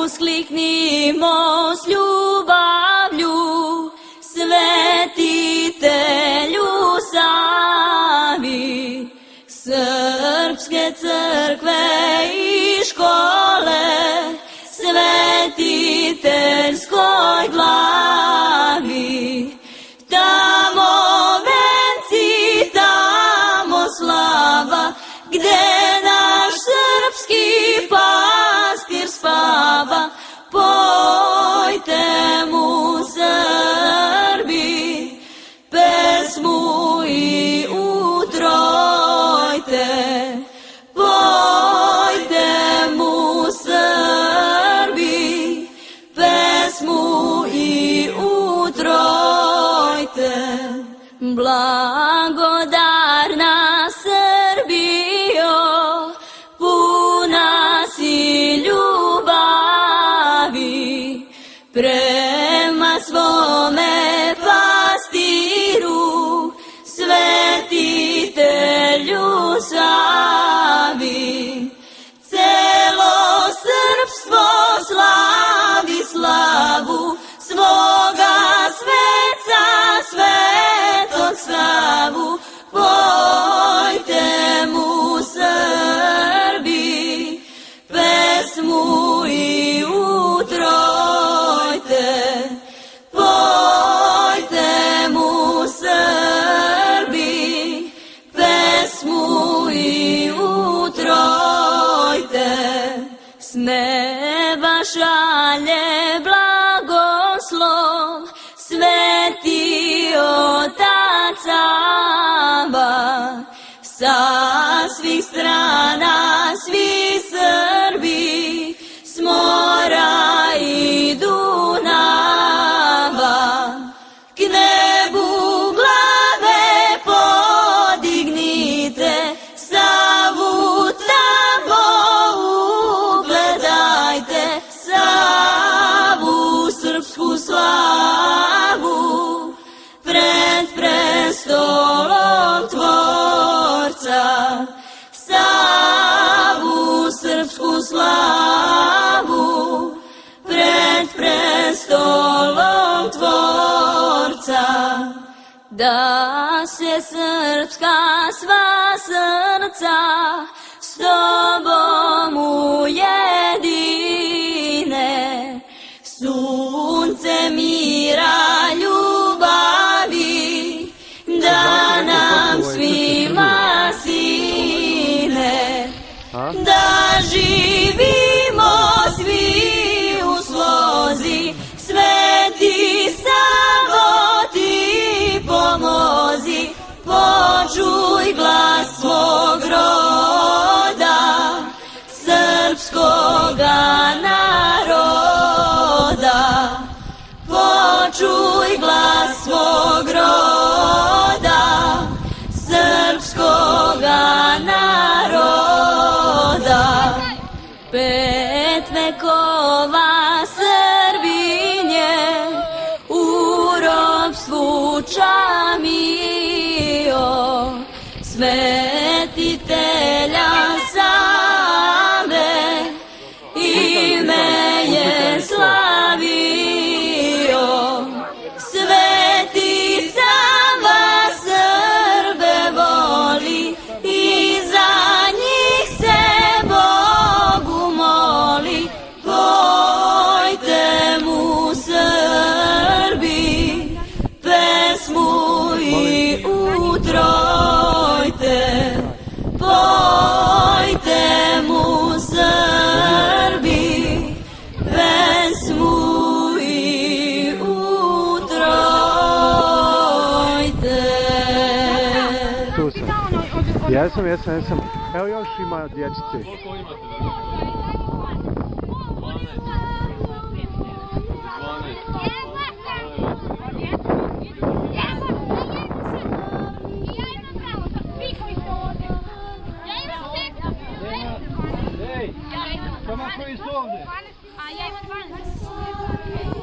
Uskliknimo s ljubavlju, svetitelju sami, srpske crkve i škole, svetiteljskoj glavi. Tamo venci, tamo slava, gde naš srpski pastir spava. Pojte mu Srbi pesmu i utrojte. Pojte mu Srbi pesmu i utrojte. Blagodarna Srbijo, puna si ljubavi, prema svome pastiru, svetitelju slavi. Celo srpstvo slavi slavu svoga sveca, svetog slavu. Pojte mu Srbi pesmu i utrojte. Pojte mu Srbi pesmu i utrojte. S neba šalje blagoslov sveti otac Sava. Sa svih strana svi Srbi s mora i Dunava. K nebu glave podignite, Savu tamo ugledajte. Savu srpsku slavu pred prestolom Tvorca. Savu srpsku slavu pred prestolom Tvorca. Da se srpska sva srca s tobom ujedine, sunce mira ljubavi da nam svima sine. Da živimo svi u slozi, Sveti Savo ti pomozi. Počuj glas svog roda, srpskoga naroda. Počuj glas svog roda, srpskoga naroda. 5 vekova Srbinje u ropstvu čamio, svetitelja Save ime je slavio. Sveti Sava Srbe voli i za njih se Bogu moli. Pojte mu Srbi pesmu i utrojte. Pojte mu Srbi pesmu i utrojte. Tu sam. Jesam. Evo još ima dječice. Koliko imate? 12. Samo koji su ovdje? A ja imam 12.